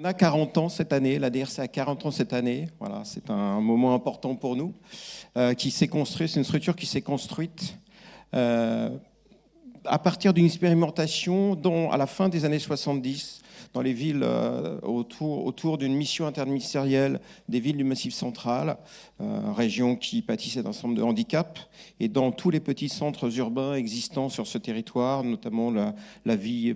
On a 40 ans cette année, la DRC a 40 ans cette année. Voilà, c'est un moment important pour nous, qui s'est construit. C'est une structure qui s'est construite à partir d'une expérimentation à la fin des années 70, dans les villes autour d'une mission interministérielle des villes du Massif central, région qui pâtissait d'un certain nombre de handicaps, et dans tous les petits centres urbains existants sur ce territoire, notamment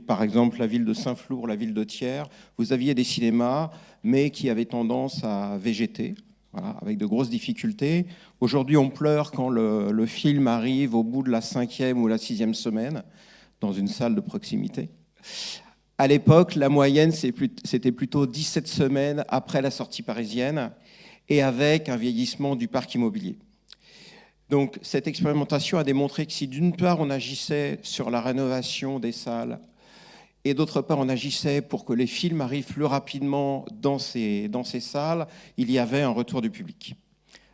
par exemple la ville de Saint-Flour, la ville de Thiers, vous aviez des cinémas, mais qui avaient tendance à végéter. Voilà, avec de grosses difficultés. Aujourd'hui, on pleure quand le film arrive au bout de la 5e ou la 6e semaine dans une salle de proximité. À l'époque, la moyenne, c'était plutôt 17 semaines après la sortie parisienne et avec un vieillissement du parc immobilier. Donc, cette expérimentation a démontré que si d'une part, on agissait sur la rénovation des salles et d'autre part, on agissait pour que les films arrivent plus rapidement dans ces salles, il y avait un retour du public.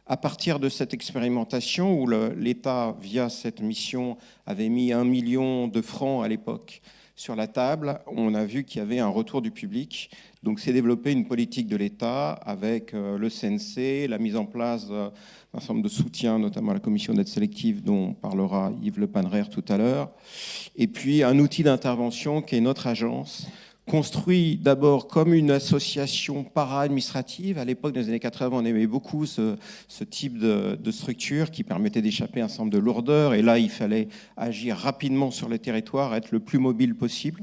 À partir de cette expérimentation, où l'État, via cette mission, avait mis 1 million de francs à l'époque sur la table, on a vu qu'il y avait un retour du public. Donc, c'est développé une politique de l'État avec le CNC, la mise en place d'un certain nombre de soutiens, notamment la commission d'aide sélective dont parlera Yves Le Pannerer tout à l'heure. Et puis, un outil d'intervention qui est notre agence, construit d'abord comme une association para-administrative. À l'époque, dans les années 80, on aimait beaucoup ce type de structure qui permettait d'échapper à un certain nombre de lourdeurs. Et là, il fallait agir rapidement sur les territoires, être le plus mobile possible,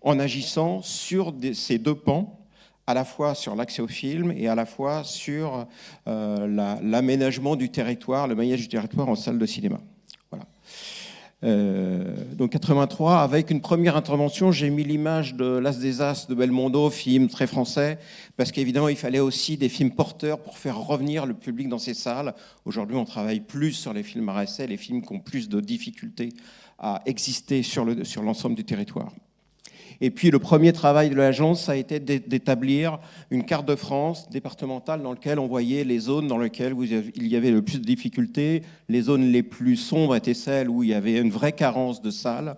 en agissant sur ces deux pans, à la fois sur l'accès au film et à la fois sur l'aménagement du territoire, le maillage du territoire en salle de cinéma. Voilà. Donc 83, avec une première intervention, j'ai mis l'image de L'As des As de Belmondo, film très français, parce qu'évidemment, il fallait aussi des films porteurs pour faire revenir le public dans ces salles. Aujourd'hui, on travaille plus sur les films à essai, les films qui ont plus de difficultés à exister sur l'ensemble du territoire. Et puis, le premier travail de l'agence, ça a été d'établir une carte de France départementale dans laquelle on voyait les zones dans lesquelles il y avait le plus de difficultés. Les zones les plus sombres étaient celles où il y avait une vraie carence de salles.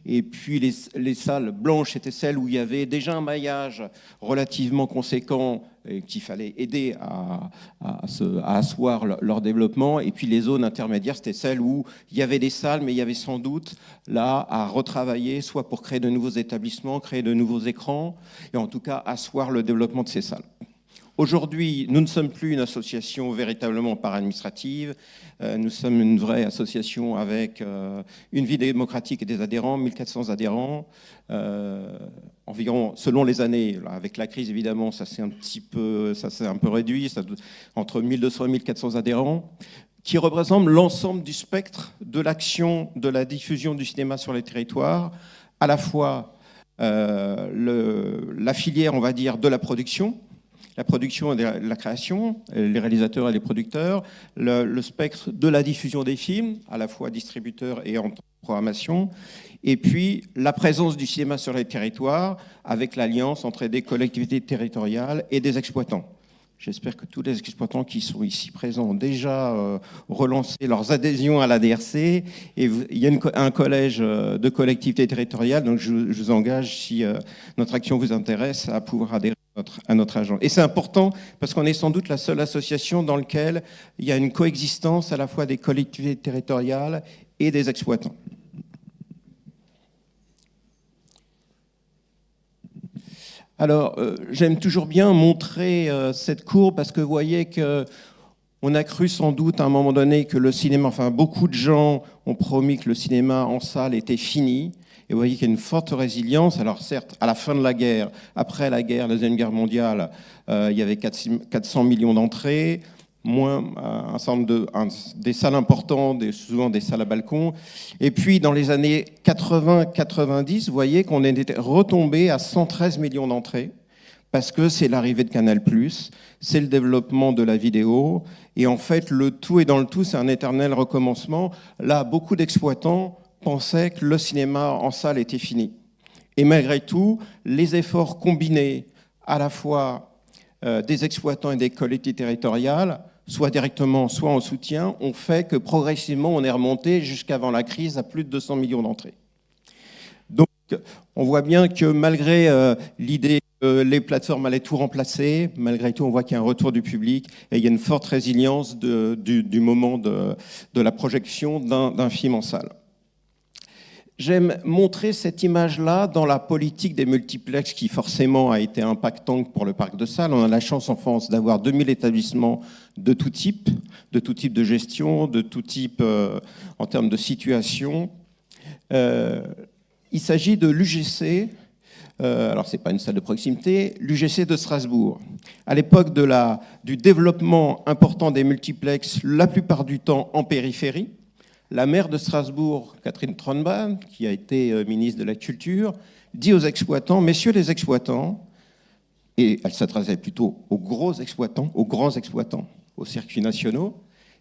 Et puis, les salles blanches étaient celles où il y avait déjà un maillage relativement conséquent et qu'il fallait aider à asseoir leur développement. Et puis, les zones intermédiaires, c'était celles où il y avait des salles, mais il y avait sans doute là à retravailler, soit pour créer de nouveaux établissements, créer de nouveaux écrans, et en tout cas, asseoir le développement de ces salles. Aujourd'hui, nous ne sommes plus une association véritablement para-administrative. Nous sommes une vraie association avec une vie démocratique et des adhérents, 1400 adhérents. Environ, selon les années, avec la crise évidemment, ça s'est un peu réduit, entre 1200 et 1400 adhérents, qui représentent l'ensemble du spectre de l'action de la diffusion du cinéma sur les territoires, à la fois la filière, on va dire, de la production et la création, les réalisateurs et les producteurs, le spectre de la diffusion des films, à la fois distributeurs et en programmation, et puis la présence du cinéma sur les territoires avec l'alliance entre des collectivités territoriales et des exploitants. J'espère que tous les exploitants qui sont ici présents ont déjà relancé leurs adhésions à la DRC. Et il y a un collège de collectivités territoriales, donc je vous engage, si notre action vous intéresse, à pouvoir adhérer à notre agent. Et c'est important parce qu'on est sans doute la seule association dans laquelle il y a une coexistence à la fois des collectivités territoriales et des exploitants. Alors, j'aime toujours bien montrer cette courbe parce que vous voyez qu'on a cru sans doute à un moment donné que le cinéma, enfin beaucoup de gens ont promis que le cinéma en salle était fini. Et vous voyez qu'il y a une forte résilience. Alors certes, à la fin de la guerre, après la guerre, la Deuxième Guerre mondiale, il y avait 400 millions d'entrées, moins un certain nombre des salles importantes, souvent des salles à balcon. Et puis dans les années 80-90, vous voyez qu'on est retombé à 113 millions d'entrées, parce que c'est l'arrivée de Canal+, c'est le développement de la vidéo, et en fait le tout est dans le tout, c'est un éternel recommencement. Là, beaucoup d'exploitants pensaient que le cinéma en salle était fini. Et malgré tout, les efforts combinés à la fois des exploitants et des collectivités territoriales, soit directement, soit en soutien, ont fait que progressivement, on est remonté jusqu'avant la crise à plus de 200 millions d'entrées. Donc, on voit bien que malgré l'idée les plateformes allaient tout remplacer. Malgré tout, on voit qu'il y a un retour du public et il y a une forte résilience du moment de la projection d'un film en salle. J'aime montrer cette image-là dans la politique des multiplexes qui forcément a été impactante pour le parc de salles. On a la chance en France d'avoir 2000 établissements de tout type de gestion, de tout type en termes de situation. Il s'agit de l'UGC, alors ce n'est pas une salle de proximité, l'UGC de Strasbourg. À l'époque du développement important des multiplexes, la plupart du temps en périphérie, la maire de Strasbourg, Catherine Tronbach, qui a été ministre de la Culture, dit aux exploitants, messieurs les exploitants, et elle s'adressait plutôt aux gros exploitants, aux grands exploitants, aux circuits nationaux,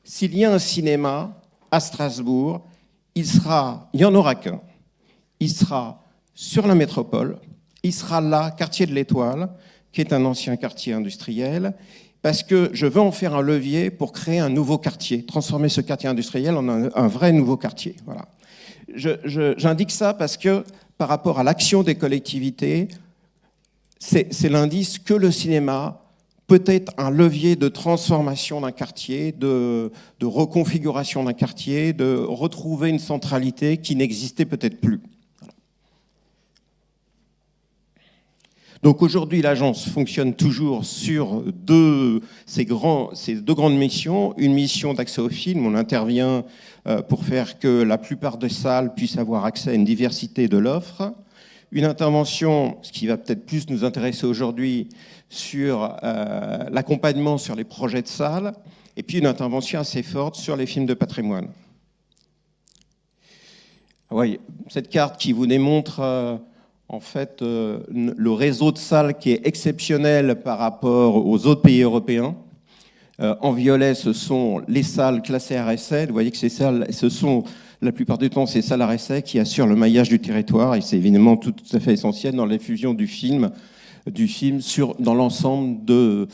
s'il y a un cinéma à Strasbourg, il n'y en aura qu'un. Il sera sur la métropole, il sera là, quartier de l'Étoile, qui est un ancien quartier industriel, parce que je veux en faire un levier pour créer un nouveau quartier, transformer ce quartier industriel en un vrai nouveau quartier. Voilà. J'indique ça parce que par rapport à l'action des collectivités, c'est l'indice que le cinéma peut être un levier de transformation d'un quartier, de reconfiguration d'un quartier, de retrouver une centralité qui n'existait peut-être plus. Donc aujourd'hui, l'agence fonctionne toujours sur ces deux grandes missions. Une mission d'accès au film, on intervient pour faire que la plupart des salles puissent avoir accès à une diversité de l'offre. Une intervention, ce qui va peut-être plus nous intéresser aujourd'hui, sur l'accompagnement sur les projets de salles. Et puis une intervention assez forte sur les films de patrimoine. Oui, cette carte qui vous démontre... En fait, le réseau de salles qui est exceptionnel par rapport aux autres pays européens. En violet, ce sont les salles classées RSA. Vous voyez que ces salles, ce sont la plupart du temps ces salles RSA qui assurent le maillage du territoire. Et c'est évidemment tout à fait essentiel dans la diffusion du film dans l'ensemble de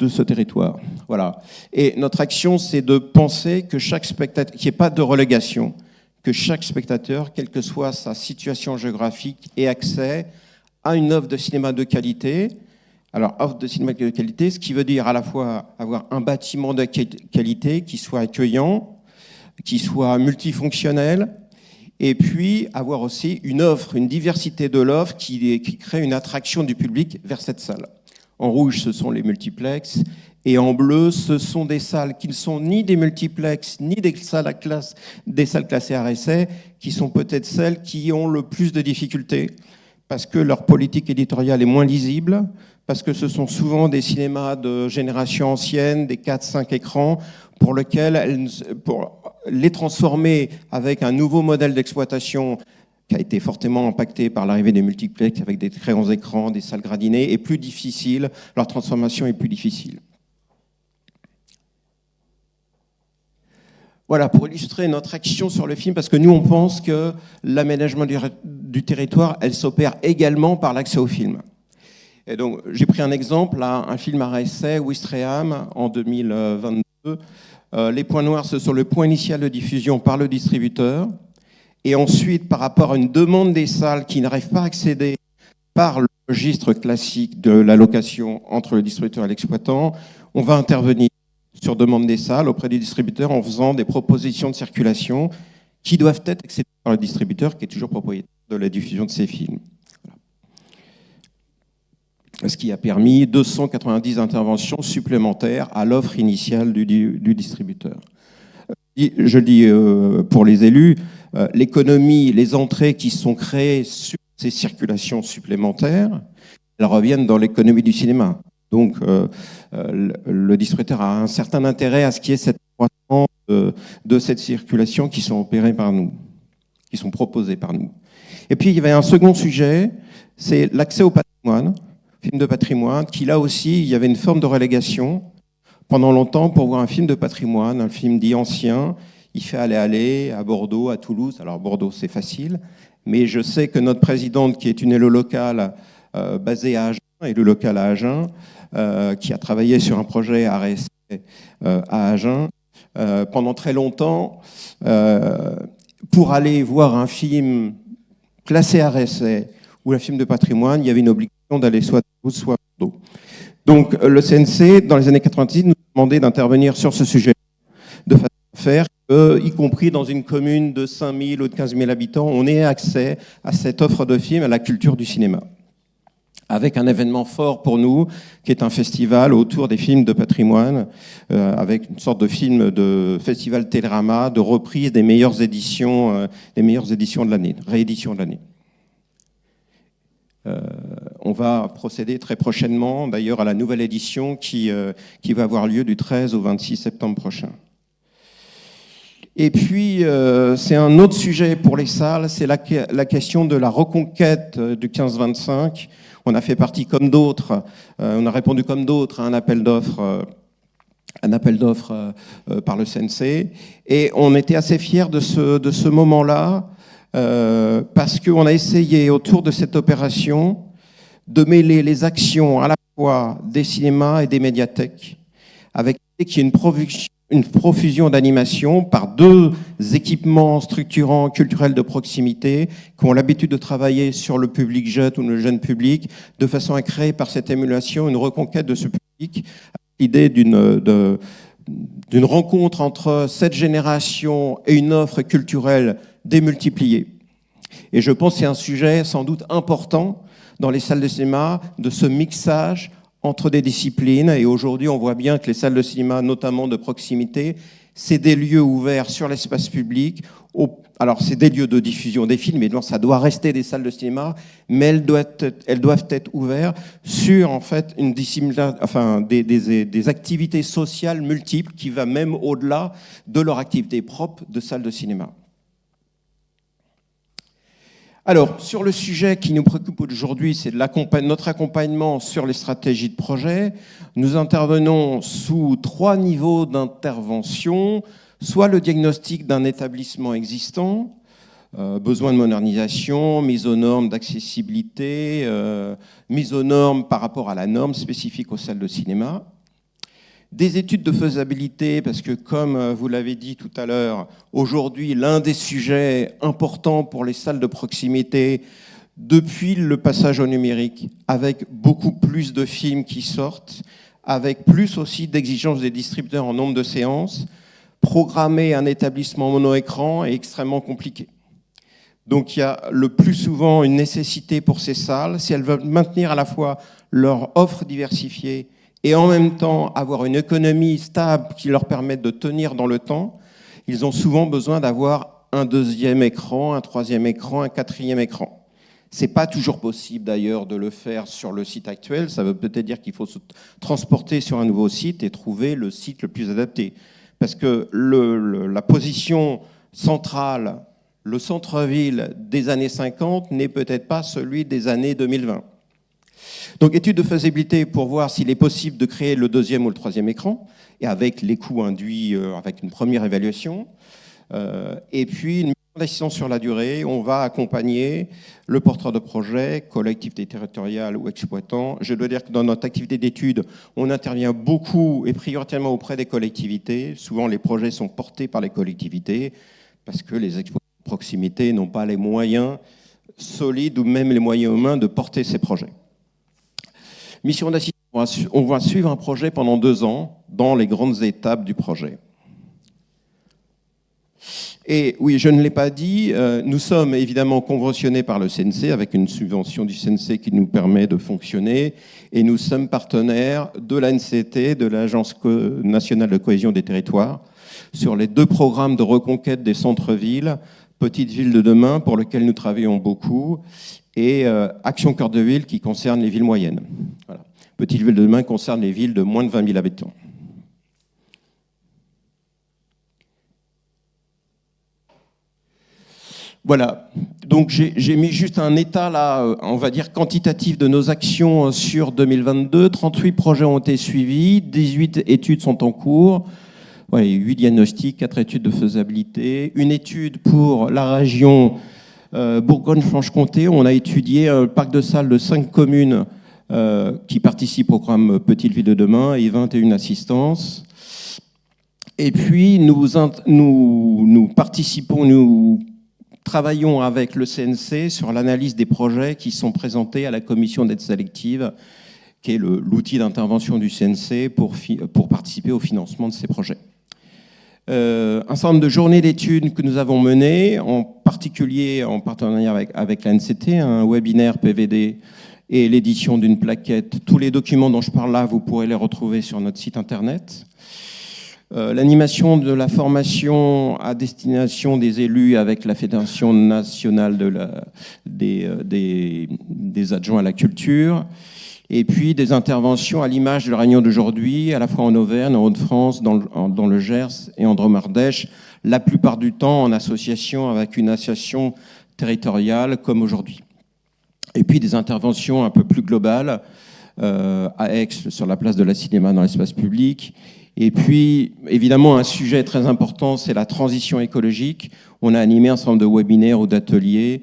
ce territoire. Voilà. Et notre action, c'est de penser que chaque spectateur, qu'il n'y ait pas de relégation, que chaque spectateur, quelle que soit sa situation géographique, ait accès à une œuvre de cinéma de qualité. Alors, offre de cinéma de qualité, ce qui veut dire à la fois avoir un bâtiment de qualité qui soit accueillant, qui soit multifonctionnel, et puis avoir aussi une offre, une diversité de l'offre qui crée une attraction du public vers cette salle. En rouge, ce sont les multiplexes. Et en bleu, ce sont des salles qui ne sont ni des multiplexes, ni des salles classées RSA, qui sont peut-être celles qui ont le plus de difficultés, parce que leur politique éditoriale est moins lisible, parce que ce sont souvent des cinémas de génération ancienne, des 4-5 écrans, pour les transformer avec un nouveau modèle d'exploitation qui a été fortement impacté par l'arrivée des multiplexes avec des très grands écrans, des salles gradinées, est plus difficile, leur transformation est plus difficile. Voilà, pour illustrer notre action sur le film, parce que nous, on pense que l'aménagement du territoire, elle s'opère également par l'accès au film. Et donc, j'ai pris un exemple, là, un film à essai, Ouistreham, en 2022. Les points noirs, ce sont le point initial de diffusion par le distributeur. Et ensuite, par rapport à une demande des salles qui n'arrivent pas à accéder par le registre classique de la location entre le distributeur et l'exploitant, on va intervenir sur demande des salles auprès du distributeur en faisant des propositions de circulation qui doivent être acceptées par le distributeur qui est toujours propriétaire de la diffusion de ces films. Voilà. Ce qui a permis 290 interventions supplémentaires à l'offre initiale du distributeur. Je dis pour les élus, l'économie, les entrées qui sont créées sur ces circulations supplémentaires, elles reviennent dans l'économie du cinéma. Donc, le distributeur a un certain intérêt à ce qu'il y ait cette croissance de cette circulation qui sont opérées par nous, qui sont proposées par nous. Et puis, il y avait un second sujet, c'est l'accès au patrimoine, film de patrimoine, qui là aussi, il y avait une forme de relégation. Pendant longtemps, pour voir un film de patrimoine, un film dit ancien, il fait aller à Bordeaux, à Toulouse. Alors, Bordeaux, c'est facile, mais je sais que notre présidente, qui est une élue locale basée à Agen, élue locale à Agen, qui a travaillé sur un projet RSA à Agen, pendant très longtemps, pour aller voir un film classé RSA ou un film de patrimoine, il y avait une obligation d'aller soit à Toulouse, soit à Bordeaux. Donc le CNC, dans les années 90, nous a demandé d'intervenir sur ce sujet de façon à faire que, y compris dans une commune de 5 000 ou de 15 000 habitants, on ait accès à cette offre de films, à la culture du cinéma. Avec un événement fort pour nous, qui est un festival autour des films de patrimoine, avec une sorte de film de festival Télérama, de reprise des meilleures éditions de l'année, rééditions de l'année. On va procéder très prochainement, d'ailleurs, à la nouvelle édition qui va avoir lieu du 13 au 26 septembre prochain. Et puis, c'est un autre sujet pour les salles, c'est la question de la reconquête du 15-25. On a fait partie comme d'autres, on a répondu comme d'autres à un appel d'offres par le CNC. Et on était assez fiers de ce moment-là, parce qu'on a essayé, autour de cette opération, de mêler les actions à la fois des cinémas et des médiathèques, avec qu'il y ait une profusion d'animation par deux équipements structurants culturels de proximité qui ont l'habitude de travailler sur le public jeune ou le jeune public, de façon à créer par cette émulation une reconquête de ce public, l'idée d'une rencontre entre cette génération et une offre culturelle démultipliée. Et je pense que c'est un sujet sans doute important dans les salles de cinéma, de ce mixage entre des disciplines. Et aujourd'hui, on voit bien que les salles de cinéma, notamment de proximité, c'est des lieux ouverts sur l'espace public. Alors, c'est des lieux de diffusion des films, mais ça doit rester des salles de cinéma, mais elles doivent être ouvertes sur, en fait, une discipline, enfin, des activités sociales multiples qui vont même au-delà de leur activité propre de salle de cinéma. Alors, sur le sujet qui nous préoccupe aujourd'hui, c'est notre accompagnement sur les stratégies de projet. Nous intervenons sous 3 niveaux d'intervention, soit le diagnostic d'un établissement existant, besoin de modernisation, mise aux normes d'accessibilité, mise aux normes par rapport à la norme spécifique aux salles de cinéma. Des études de faisabilité, parce que comme vous l'avez dit tout à l'heure, aujourd'hui, l'un des sujets importants pour les salles de proximité, depuis le passage au numérique, avec beaucoup plus de films qui sortent, avec plus aussi d'exigences des distributeurs en nombre de séances, programmer un établissement mono-écran est extrêmement compliqué. Donc il y a le plus souvent une nécessité pour ces salles, si elles veulent maintenir à la fois leur offre diversifiée et en même temps avoir une économie stable qui leur permette de tenir dans le temps, ils ont souvent besoin d'avoir un 2e écran, un 3e écran, un 4e écran. C'est pas toujours possible d'ailleurs de le faire sur le site actuel, ça veut peut-être dire qu'il faut se transporter sur un nouveau site et trouver le site le plus adapté. Parce que la position centrale, le centre-ville des années 50 n'est peut-être pas celui des années 2020. Donc, étude de faisabilité pour voir s'il est possible de créer le 2e ou le 3e écran, et avec les coûts induits, avec une première évaluation. Et puis, une mission d'assistance sur la durée, on va accompagner le porteur de projet, collectivité territoriale ou exploitant. Je dois dire que dans notre activité d'étude, on intervient beaucoup et prioritairement auprès des collectivités. Souvent, les projets sont portés par les collectivités, parce que les exploitants de proximité n'ont pas les moyens solides ou même les moyens humains de porter ces projets. Mission d'assistance, on va suivre un projet pendant 2 ans dans les grandes étapes du projet. Et oui, je ne l'ai pas dit, nous sommes évidemment conventionnés par le CNC avec une subvention du CNC qui nous permet de fonctionner et nous sommes partenaires de l'ANCT, de l'Agence nationale de cohésion des territoires, sur les 2 programmes de reconquête des centres-villes, Petites villes de demain, pour lesquels nous travaillons beaucoup, et Action Cœur de Ville qui concerne les villes moyennes. Voilà. Petites villes de demain concerne les villes de moins de 20 000 habitants. Voilà, donc j'ai mis juste un état là, on va dire quantitatif de nos actions sur 2022. 38 projets ont été suivis, 18 études sont en cours. Ouais, 8 diagnostics, 4 études de faisabilité, une étude pour la région Bourgogne-Franche-Comté. On a étudié un parc de salles de 5 communes qui participent au programme Petite Ville de demain et 21 assistances. Et puis nous participons, nous travaillons avec le CNC sur l'analyse des projets qui sont présentés à la commission d'aide sélective, qui est l'outil d'intervention du CNC pour participer au financement de ces projets. Un certain nombre de journées d'études que nous avons menées, en particulier en partenariat avec l'ANCT, un webinaire PVD et l'édition d'une plaquette. Tous les documents dont je parle là, vous pourrez les retrouver sur notre site internet. L'animation de la formation à destination des élus avec la Fédération nationale des adjoints à la culture, et puis des interventions à l'image de la réunion d'aujourd'hui, à la fois en Auvergne, en Hauts-de-France, dans le Gers et en Drôme-Ardèche, la plupart du temps en association avec une association territoriale comme aujourd'hui. Et puis des interventions un peu plus globales à Aix, sur la place de la Cinéma dans l'espace public. Et puis, évidemment, un sujet très important, c'est la transition écologique. On a animé un certain nombre de webinaires ou d'ateliers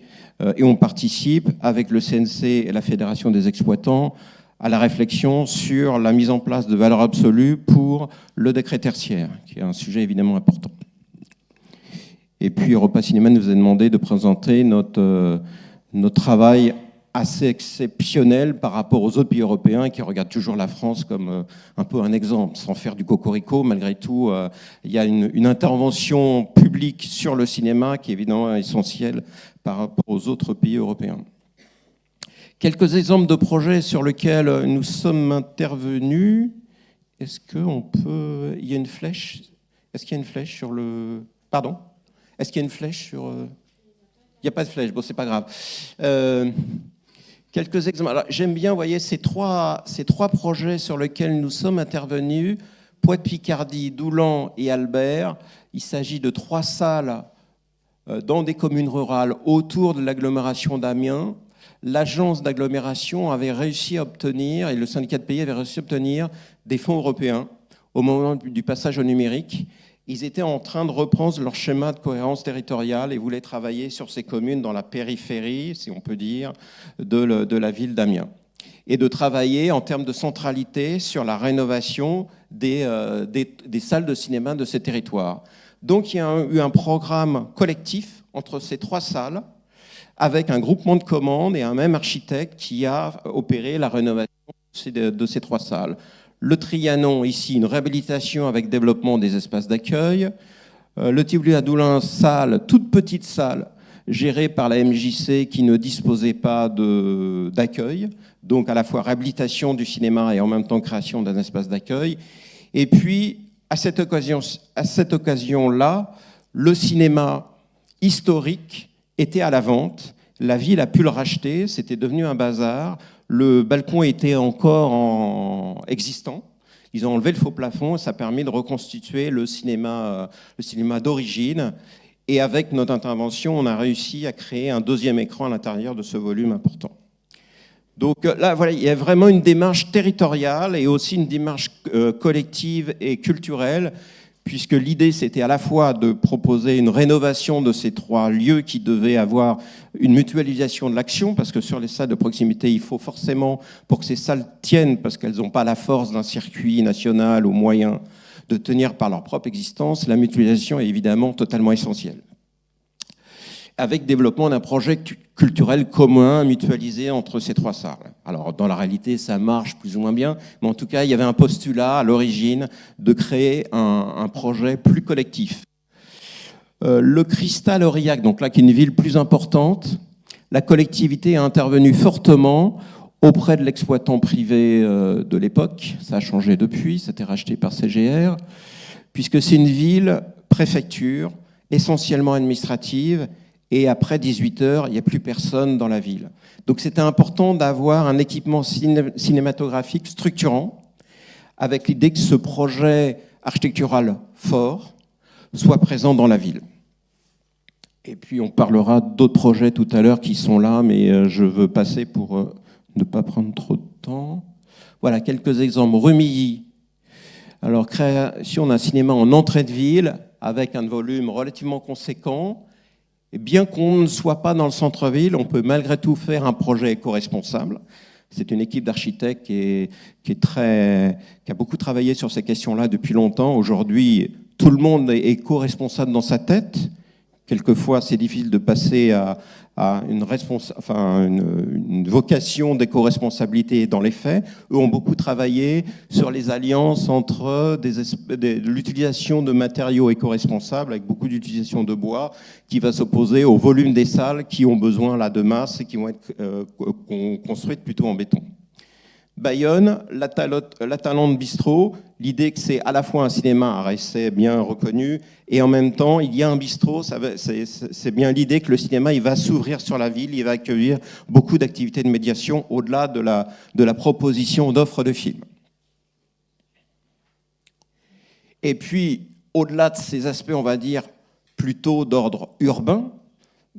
et on participe avec le CNC et la Fédération des exploitants à la réflexion sur la mise en place de valeurs absolues pour le décret tertiaire, qui est un sujet évidemment important. Et puis, Europa Cinéma nous a demandé de présenter notre travail assez exceptionnel par rapport aux autres pays européens qui regardent toujours la France comme un peu un exemple, sans faire du cocorico. Malgré tout, il y a une intervention publique sur le cinéma qui est évidemment essentielle par rapport aux autres pays européens. Quelques exemples de projets sur lesquels nous sommes intervenus. Est-ce qu'on peut... Il y a une flèche. Est-ce qu'il y a une flèche sur le... Pardon ? Est-ce qu'il y a une flèche sur... Il n'y a pas de flèche, bon, c'est pas grave. Quelques exemples. Alors, j'aime bien, vous voyez, ces trois projets sur lesquels nous sommes intervenus, Poix-de-Picardie, Doulan et Albert. Il s'agit de 3 salles dans des communes rurales autour de l'agglomération d'Amiens. L'agence d'agglomération avait réussi à obtenir, et le syndicat de pays avait réussi à obtenir des fonds européens au moment du passage au numérique. Ils étaient en train de reprendre leur schéma de cohérence territoriale et voulaient travailler sur ces communes dans la périphérie, si on peut dire, de la ville d'Amiens. Et de travailler en termes de centralité sur la rénovation des salles de cinéma de ces territoires. Donc il y a eu un programme collectif entre ces 3 salles, avec un groupement de commandes et un même architecte qui a opéré la rénovation de ces 3 salles. Le Trianon, ici, une réhabilitation avec développement des espaces d'accueil. Le Tivoli à Doullens, salle, toute petite salle, gérée par la MJC qui ne disposait pas d'accueil. Donc, à la fois réhabilitation du cinéma et en même temps création d'un espace d'accueil. Et puis, à cette occasion-là, le cinéma historique était à la vente. La ville a pu le racheter. C'était devenu un bazar. Le balcon était encore existant. Ils ont enlevé le faux plafond. Ça a permis de reconstituer le cinéma d'origine. Et avec notre intervention, on a réussi à créer un 2e écran à l'intérieur de ce volume important. Donc là, voilà, il y a vraiment une démarche territoriale et aussi une démarche collective et culturelle, puisque l'idée, c'était à la fois de proposer une rénovation de ces 3 lieux qui devaient avoir une mutualisation de l'action, parce que sur les salles de proximité, il faut forcément, pour que ces salles tiennent, parce qu'elles n'ont pas la force d'un circuit national ou moyen de tenir par leur propre existence, la mutualisation est évidemment totalement essentielle. Avec développement d'un projet culturel commun, mutualisé entre ces 3 salles. Alors, dans la réalité, ça marche plus ou moins bien, mais en tout cas, il y avait un postulat à l'origine de créer un projet plus collectif. Le Cristal Aurillac, donc là, qui est une ville plus importante, la collectivité a intervenu fortement auprès de l'exploitant privé de l'époque. Ça a changé depuis, ça a été racheté par CGR, puisque c'est une ville préfecture, essentiellement administrative, et après 18 heures, il n'y a plus personne dans la ville. Donc c'était important d'avoir un équipement cinématographique structurant, avec l'idée que ce projet architectural fort soit présent dans la ville. Et puis on parlera d'autres projets tout à l'heure qui sont là, mais je veux passer pour ne pas prendre trop de temps. Voilà, quelques exemples. Rumilly. Alors, création d'un cinéma en entrée de ville, avec un volume relativement conséquent. Et bien qu'on ne soit pas dans le centre-ville, on peut malgré tout faire un projet éco-responsable. C'est une équipe d'architectes qui a beaucoup travaillé sur ces questions-là depuis longtemps. Aujourd'hui, tout le monde est éco-responsable dans sa tête, quelquefois c'est difficile de passer à une vocation d'éco-responsabilité dans les faits. Eux ont beaucoup travaillé sur les alliances entre l'utilisation de matériaux éco-responsables, avec beaucoup d'utilisation de bois, qui va s'opposer au volume des salles qui ont besoin là, de masse et qui vont être construites plutôt en béton. Bayonne, la Talente Bistrot, l'idée que c'est à la fois un cinéma à essai bien reconnu et en même temps il y a un bistrot, c'est bien l'idée que le cinéma il va s'ouvrir sur la ville, il va accueillir beaucoup d'activités de médiation au-delà de la proposition d'offres de films. Et puis au-delà de ces aspects, on va dire plutôt d'ordre urbain,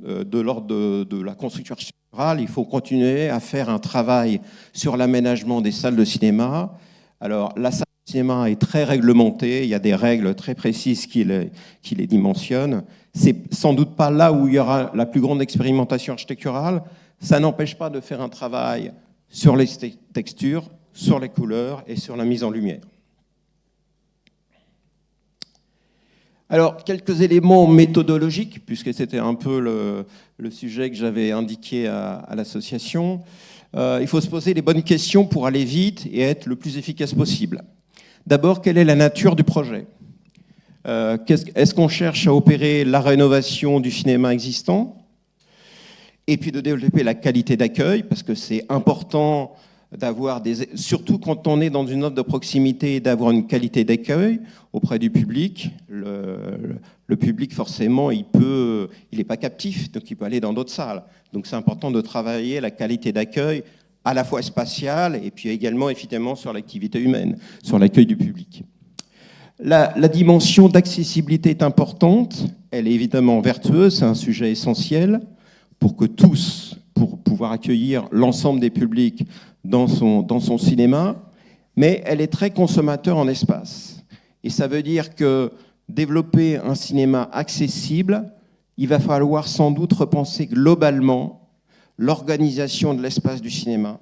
de l'ordre de la construction architecturale, il faut continuer à faire un travail sur l'aménagement des salles de cinéma. Alors, la salle de cinéma est très réglementée, il y a des règles très précises qui les dimensionnent. C'est sans doute pas là où il y aura la plus grande expérimentation architecturale. Ça n'empêche pas de faire un travail sur les textures, sur les couleurs et sur la mise en lumière. Alors, quelques éléments méthodologiques, puisque c'était un peu le sujet que j'avais indiqué à l'association. Il faut se poser les bonnes questions pour aller vite et être le plus efficace possible. D'abord, quelle est la nature du projet ? Est-ce qu'on cherche à opérer la rénovation du cinéma existant ? Et puis de développer la qualité d'accueil, parce que c'est important d'avoir surtout quand on est dans une offre de proximité, d'avoir une qualité d'accueil auprès du public. Le public, forcément, il n'est pas captif, donc il peut aller dans d'autres salles. Donc c'est important de travailler la qualité d'accueil à la fois spatiale et puis également, évidemment, sur l'activité humaine, sur l'accueil du public. La dimension d'accessibilité est importante, elle est évidemment vertueuse, c'est un sujet essentiel pour pouvoir accueillir l'ensemble des publics dans son cinéma, mais elle est très consommateur en espace. Et ça veut dire que développer un cinéma accessible, il va falloir sans doute repenser globalement l'organisation de l'espace du cinéma,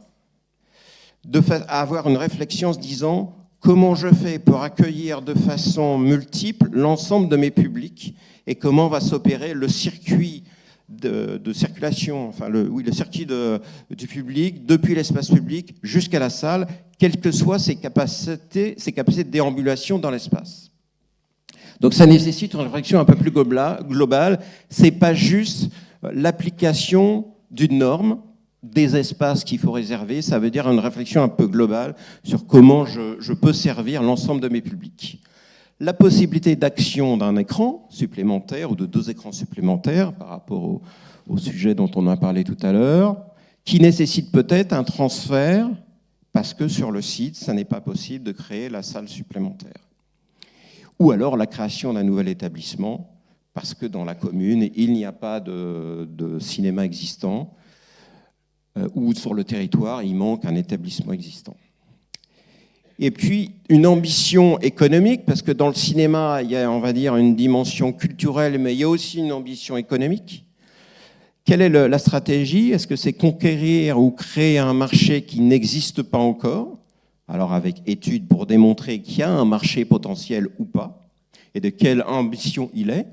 avoir une réflexion en se disant comment je fais pour accueillir de façon multiple l'ensemble de mes publics et comment va s'opérer le circuit de circulation, le circuit du public, depuis l'espace public jusqu'à la salle, quelles que soient ses capacités de déambulation dans l'espace. Donc ça nécessite une réflexion un peu plus globale. Ce n'est pas juste l'application d'une norme, des espaces qu'il faut réserver, ça veut dire une réflexion un peu globale sur comment je peux servir l'ensemble de mes publics. La possibilité d'action d'un écran supplémentaire ou de 2 écrans supplémentaires par rapport au sujet dont on a parlé tout à l'heure, qui nécessite peut-être un transfert parce que sur le site, ça n'est pas possible de créer la salle supplémentaire. Ou alors la création d'un nouvel établissement parce que dans la commune, il n'y a pas de cinéma existant ou sur le territoire, il manque un établissement existant. Et puis, une ambition économique, parce que dans le cinéma, il y a, on va dire, une dimension culturelle, mais il y a aussi une ambition économique. Quelle est la stratégie ? Est-ce que c'est conquérir ou créer un marché qui n'existe pas encore ? Alors, avec études pour démontrer qu'il y a un marché potentiel ou pas, et de quelle ambition il est.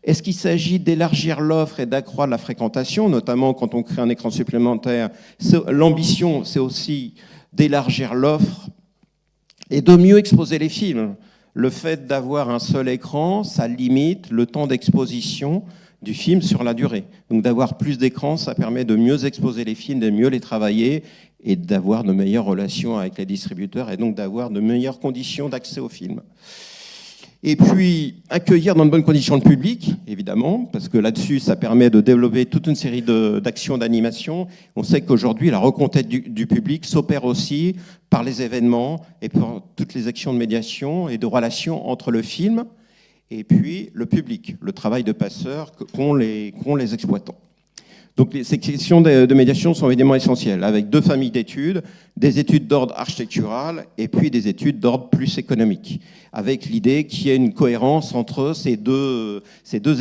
Est-ce qu'il s'agit d'élargir l'offre et d'accroître la fréquentation, notamment quand on crée un écran supplémentaire ? L'ambition, c'est aussi d'élargir l'offre et de mieux exposer les films. Le fait d'avoir un seul écran, ça limite le temps d'exposition du film sur la durée. Donc d'avoir plus d'écrans, ça permet de mieux exposer les films, de mieux les travailler et d'avoir de meilleures relations avec les distributeurs et donc d'avoir de meilleures conditions d'accès aux films. Et puis, accueillir dans de bonnes conditions le public, évidemment, parce que là-dessus, ça permet de développer toute une série d'actions d'animation. On sait qu'aujourd'hui, la reconquête du public s'opère aussi par les événements et par toutes les actions de médiation et de relations entre le film et puis le public, le travail de passeurs qu'ont les exploitants. Donc ces questions de médiation sont évidemment essentielles, avec 2 familles d'études, des études d'ordre architectural et puis des études d'ordre plus économique, avec l'idée qu'il y ait une cohérence entre ces deux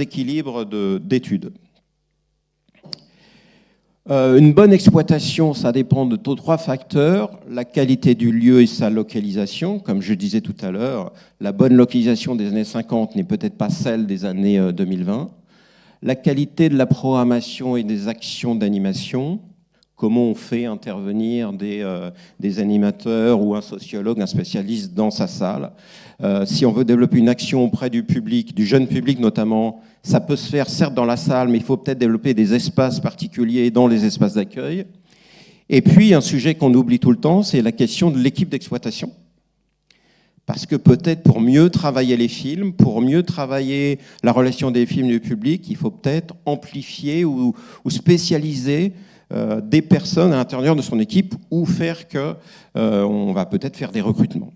équilibres d'études. Une bonne exploitation, ça dépend de 3 facteurs, la qualité du lieu et sa localisation. Comme je disais tout à l'heure, la bonne localisation des années 50 n'est peut-être pas celle des années 2020. la qualité de la programmation et des actions d'animation, comment on fait intervenir des animateurs ou un sociologue, un spécialiste dans sa salle. Si on veut développer une action auprès du public, du jeune public notamment, ça peut se faire certes dans la salle, mais il faut peut-être développer des espaces particuliers dans les espaces d'accueil. Et puis un sujet qu'on oublie tout le temps, c'est la question de l'équipe d'exploitation. Parce que peut-être pour mieux travailler les films, pour mieux travailler la relation des films du public, il faut peut-être amplifier ou spécialiser des personnes à l'intérieur de son équipe ou faire que on va peut-être faire des recrutements.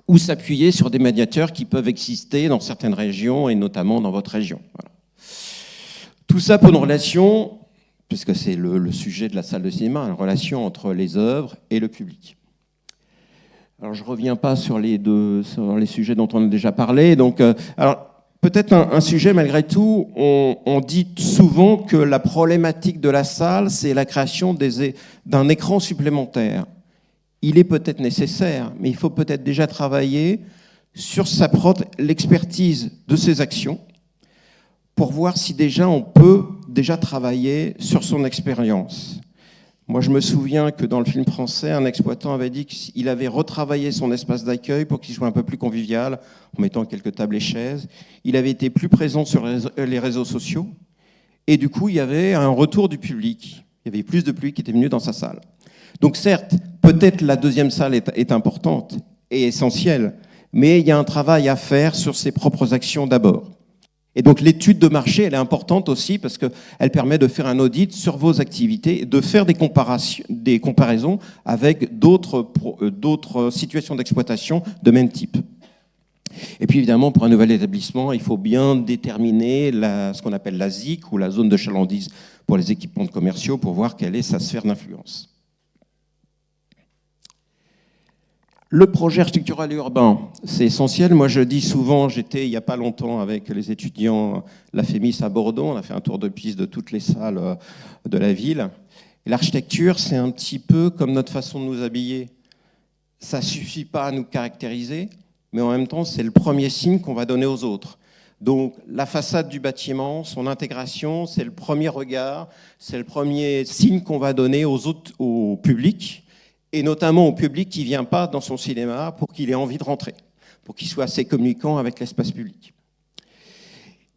Ou s'appuyer sur des médiateurs qui peuvent exister dans certaines régions et notamment dans votre région. Voilà. Tout ça pour une relation, puisque c'est le sujet de la salle de cinéma, une relation entre les œuvres et le public. Alors, je ne reviens pas sur les sujets dont on a déjà parlé. Donc, alors, peut-être un sujet, malgré tout, on dit souvent que la problématique de la salle, c'est la création d'un écran supplémentaire. Il est peut-être nécessaire, mais il faut peut-être déjà travailler sur l'expertise de ses actions pour voir si déjà on peut déjà travailler sur son expérience. Moi, je me souviens que dans le film français, un exploitant avait dit qu'il avait retravaillé son espace d'accueil pour qu'il soit un peu plus convivial, en mettant quelques tables et chaises. Il avait été plus présent sur les réseaux sociaux. Et du coup, il y avait un retour du public. Il y avait plus de public qui était venu dans sa salle. Donc certes, peut-être la deuxième salle est importante et essentielle, mais il y a un travail à faire sur ses propres actions d'abord. Et donc l'étude de marché, elle est importante aussi parce qu'elle permet de faire un audit sur vos activités et de faire des comparaisons avec d'autres situations d'exploitation de même type. Et puis évidemment, pour un nouvel établissement, il faut bien déterminer ce qu'on appelle la ZIC ou la zone de chalandise pour les équipements commerciaux pour voir quelle est sa sphère d'influence. Le projet architectural et urbain, c'est essentiel. Moi, je dis souvent, j'étais il n'y a pas longtemps avec les étudiants la FEMIS à Bordeaux, on a fait un tour de piste de toutes les salles de la ville. Et l'architecture, c'est un petit peu comme notre façon de nous habiller. Ça ne suffit pas à nous caractériser, mais en même temps, c'est le premier signe qu'on va donner aux autres. Donc, la façade du bâtiment, son intégration, c'est le premier regard, c'est le premier signe qu'on va donner au public, et notamment au public qui ne vient pas dans son cinéma pour qu'il ait envie de rentrer, pour qu'il soit assez communicant avec l'espace public.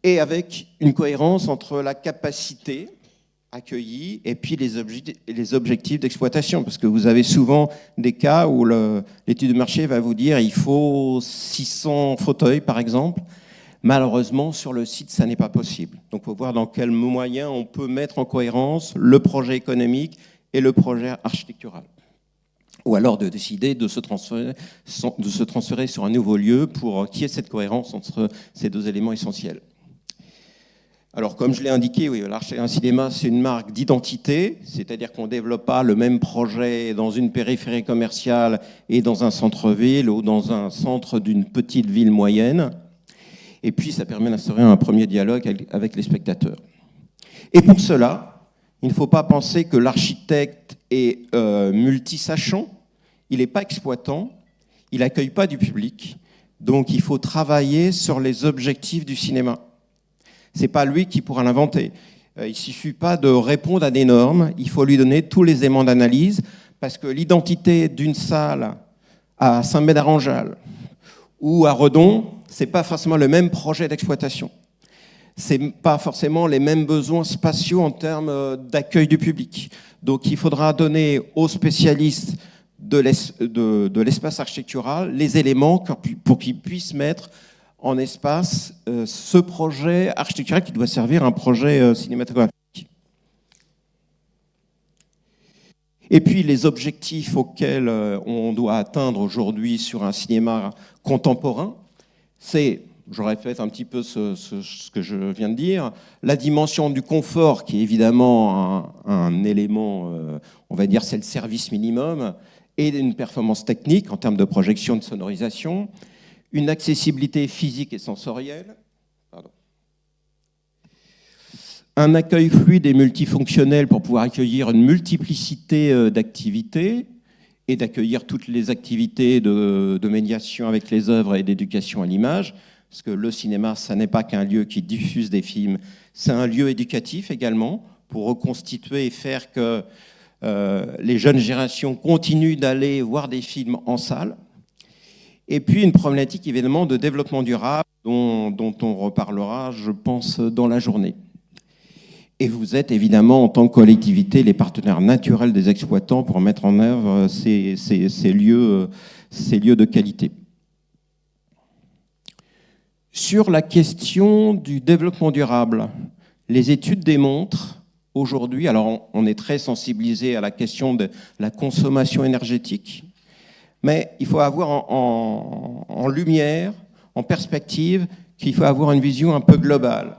Et avec une cohérence entre la capacité accueillie et puis les objectifs d'exploitation, parce que vous avez souvent des cas où l'étude de marché va vous dire il faut 600 fauteuils, par exemple. Malheureusement, sur le site, ça n'est pas possible. Donc, il faut voir dans quels moyens on peut mettre en cohérence le projet économique et le projet architectural. Ou alors de décider de se transférer sur un nouveau lieu pour qu'il y ait cette cohérence entre ces deux éléments essentiels. Alors, comme je l'ai indiqué, oui, un cinéma, c'est une marque d'identité, c'est-à-dire qu'on ne développe pas le même projet dans une périphérie commerciale et dans un centre-ville ou dans un centre d'une petite ville moyenne. Et puis, ça permet d'instaurer un premier dialogue avec les spectateurs. Et pour cela, il ne faut pas penser que l'architecte est multi-sachant. Il n'est pas exploitant, il n'accueille pas du public, donc il faut travailler sur les objectifs du cinéma. Ce n'est pas lui qui pourra l'inventer. Il ne suffit pas de répondre à des normes, il faut lui donner tous les éléments d'analyse, parce que l'identité d'une salle à Saint-Médard-en-Jalles ou à Redon, ce n'est pas forcément le même projet d'exploitation. Ce n'est pas forcément les mêmes besoins spatiaux en termes d'accueil du public. Donc il faudra donner aux spécialistes de l'espace architectural les éléments pour qu'ils puissent mettre en espace ce projet architectural qui doit servir un projet cinématographique. Et puis les objectifs auxquels on doit atteindre aujourd'hui sur un cinéma contemporain, c'est, je répète un petit peu ce que je viens de dire, la dimension du confort qui est évidemment un élément, on va dire c'est le service minimum, et une performance technique en termes de projection, de sonorisation, une accessibilité physique et sensorielle, un accueil fluide et multifonctionnel pour pouvoir accueillir une multiplicité d'activités et d'accueillir toutes les activités de médiation avec les œuvres et d'éducation à l'image. parce que le cinéma, ça n'est pas qu'un lieu qui diffuse des films, c'est un lieu éducatif également, pour reconstituer et faire que les jeunes générations continuent d'aller voir des films en salle. Et puis une problématique évidemment de développement durable dont on reparlera, je pense, dans la journée. Et vous êtes évidemment, en tant que collectivité, les partenaires naturels des exploitants pour mettre en œuvre ces lieux de qualité. Sur la question du développement durable, les études démontrent aujourd'hui, alors on est très sensibilisé à la question de la consommation énergétique, mais il faut avoir en lumière, en perspective, qu'il faut avoir une vision un peu globale.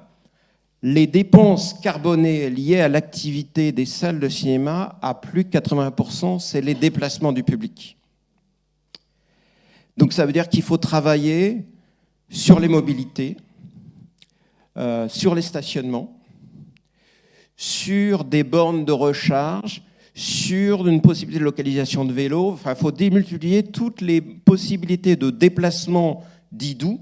Les dépenses carbonées liées à l'activité des salles de cinéma, à plus de 80%, c'est les déplacements du public. Donc ça veut dire qu'il faut travailler sur les mobilités, sur les stationnements, sur des bornes de recharge, sur une possibilité de localisation de vélos. Enfin, il faut démultiplier toutes les possibilités de déplacement dits doux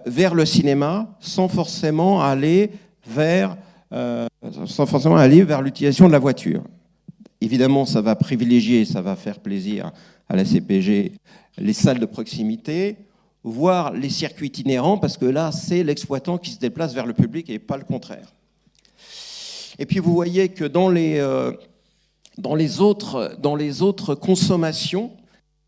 vers le cinéma sans forcément aller vers l'utilisation de la voiture. Évidemment, ça va privilégier, ça va faire plaisir à la CPG, les salles de proximité, voire les circuits itinérants, parce que là, c'est l'exploitant qui se déplace vers le public et pas le contraire. Et puis, vous voyez que dans les autres consommations,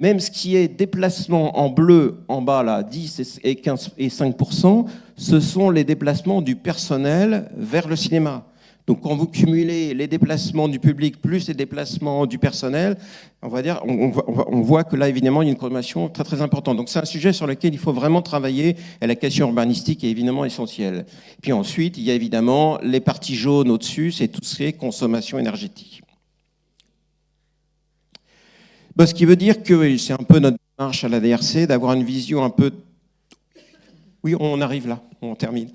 même ce qui est déplacement en bleu, en bas, là, 10 et 15 et 5%, ce sont les déplacements du personnel vers le cinéma. Donc, quand vous cumulez les déplacements du public plus les déplacements du personnel, on voit que là, évidemment, il y a une consommation très, très importante. Donc, c'est un sujet sur lequel il faut vraiment travailler, et la question urbanistique est évidemment essentielle. Puis ensuite, il y a évidemment les parties jaunes au-dessus, c'est tout ce qui est consommation énergétique. Bon, ce qui veut dire que c'est un peu notre démarche à la DRC, d'avoir une vision un peu... Oui, on arrive là, on termine.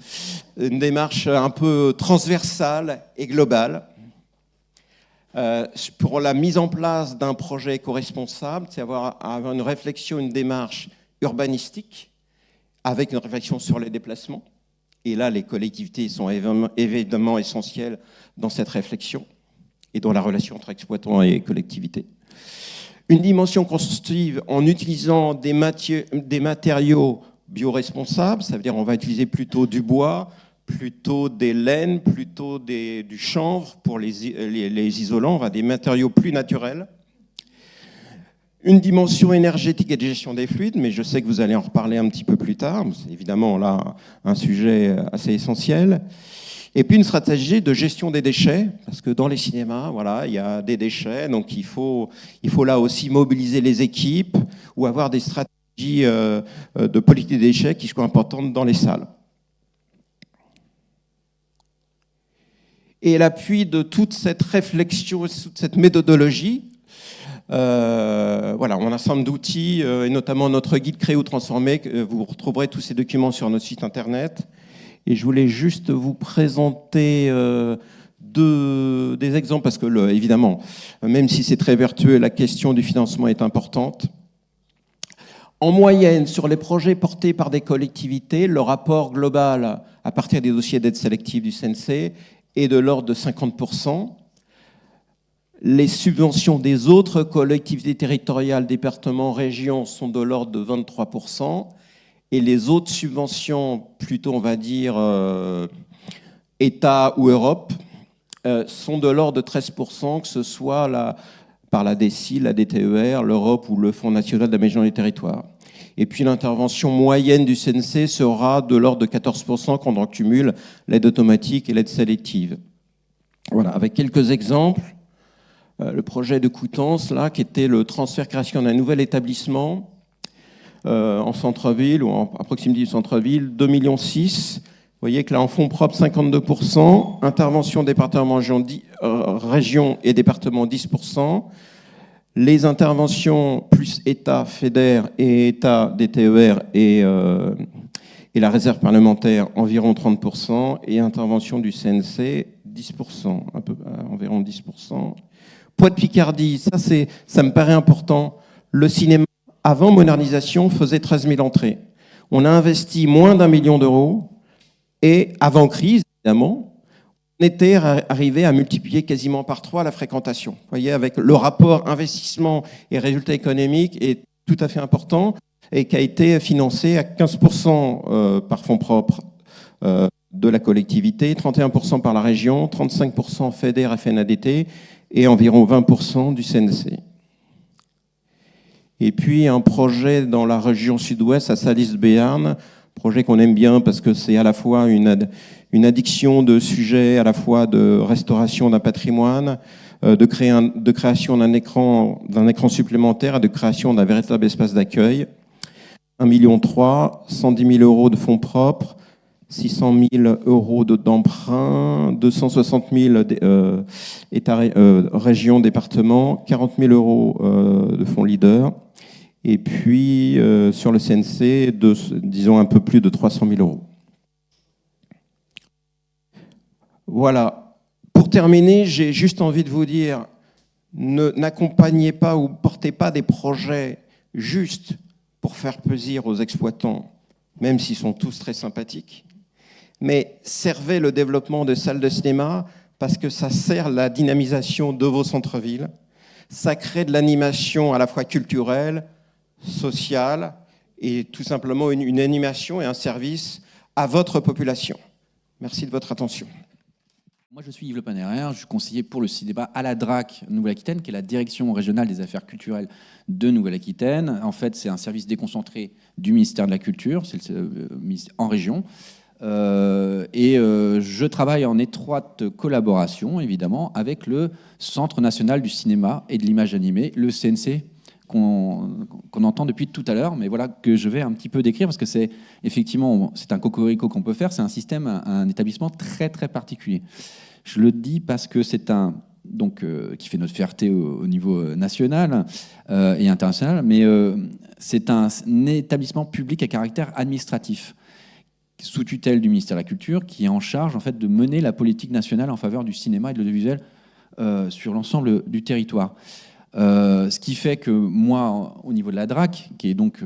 Une démarche un peu transversale et globale pour la mise en place d'un projet éco-responsable, c'est avoir une réflexion, une démarche urbanistique avec une réflexion sur les déplacements. Et là, les collectivités sont évidemment essentielles dans cette réflexion et dans la relation entre exploitants et collectivités. Une dimension constructive en utilisant des matériaux bioresponsables, ça veut dire on va utiliser plutôt du bois, plutôt des laines, plutôt du chanvre pour les isolants, on va des matériaux plus naturels. Une dimension énergétique et de gestion des fluides, mais je sais que vous allez en reparler un petit peu plus tard, c'est évidemment là un sujet assez essentiel. Et puis une stratégie de gestion des déchets, parce que dans les cinémas, voilà, il y a des déchets, donc il faut là aussi mobiliser les équipes ou avoir des stratégies de politique des déchets qui soient importantes dans les salles. Et l'appui de toute cette réflexion, toute cette méthodologie, voilà, on a un ensemble d'outils, et notamment notre guide Créer ou Transformer, vous retrouverez tous ces documents sur notre site internet. Et je voulais juste vous présenter des exemples, parce que, évidemment, même si c'est très vertueux, la question du financement est importante. En moyenne, sur les projets portés par des collectivités, le rapport global, à partir des dossiers d'aide sélective du CNC, est de l'ordre de 50%. Les subventions des autres collectivités territoriales, départements, régions, sont de l'ordre de 23%. Et les autres subventions, plutôt on va dire État ou Europe, sont de l'ordre de 13%, que ce soit par la DSIL, la DTER, l'Europe ou le Fonds national d'aménagement des territoires. Et puis l'intervention moyenne du CNC sera de l'ordre de 14% quand on cumule l'aide automatique et l'aide sélective. Voilà, avec quelques exemples. Le projet de Coutances, là, qui était le transfert création d'un nouvel établissement en centre-ville ou à proximité du centre-ville, 2,6 millions. Vous voyez que là, en fonds propres, 52%, intervention département, région et département, 10%. Les interventions plus État, FEDER et État, DTER et la réserve parlementaire, environ 30%. Et intervention du CNC, 10%, environ 10%. Poix-de-Picardie, ça me paraît important. Le cinéma, avant modernisation, faisait 13 000 entrées. On a investi moins d'1 million d'euros et avant crise, évidemment, on était arrivé à multiplier quasiment par 3 la fréquentation. Vous voyez, avec le rapport investissement et résultat économique est tout à fait important et qui a été financé à 15% par fonds propres de la collectivité, 31% par la région, 35% FEDER FNADT et environ 20% du CNC. Et puis un projet dans la région sud-ouest à Salis-Béarn, projet qu'on aime bien parce que c'est à la fois une addiction de sujets, à la fois de restauration d'un patrimoine, de création d'un écran supplémentaire et de création d'un véritable espace d'accueil. 1,3 million, 110 000 euros de fonds propres, 600 000 euros d'emprunt, 260 000 régions, départements, 40 000 euros de fonds leader. Et puis, sur le CNC, disons un peu plus de 300 000 euros. Voilà. Pour terminer, j'ai juste envie de vous dire, n'accompagnez pas ou portez pas des projets juste pour faire plaisir aux exploitants, même s'ils sont tous très sympathiques, mais servez le développement de salles de cinéma parce que ça sert la dynamisation de vos centres-villes, ça crée de l'animation à la fois culturelle, sociale et tout simplement une animation et un service à votre population. Merci de votre attention. Moi, je suis Yves Le Panéraire, je suis conseiller pour le cinéma à la DRAC Nouvelle-Aquitaine, qui est la Direction régionale des affaires culturelles de Nouvelle-Aquitaine. En fait, c'est un service déconcentré du ministère de la Culture, c'est en région. Je travaille en étroite collaboration, évidemment, avec le Centre national du cinéma et de l'image animée, le CNC, qu'on entend depuis tout à l'heure, mais voilà, que je vais un petit peu décrire, parce que c'est effectivement, c'est un cocorico qu'on peut faire, c'est un système, un établissement très, très particulier. Je le dis parce que c'est un... qui fait notre fierté au niveau national et international, mais c'est un établissement public à caractère administratif, sous tutelle du ministère de la Culture, qui est en charge en fait, de mener la politique nationale en faveur du cinéma et de l'audiovisuel sur l'ensemble du territoire. Ce qui fait que moi, au niveau de la DRAC, qui est donc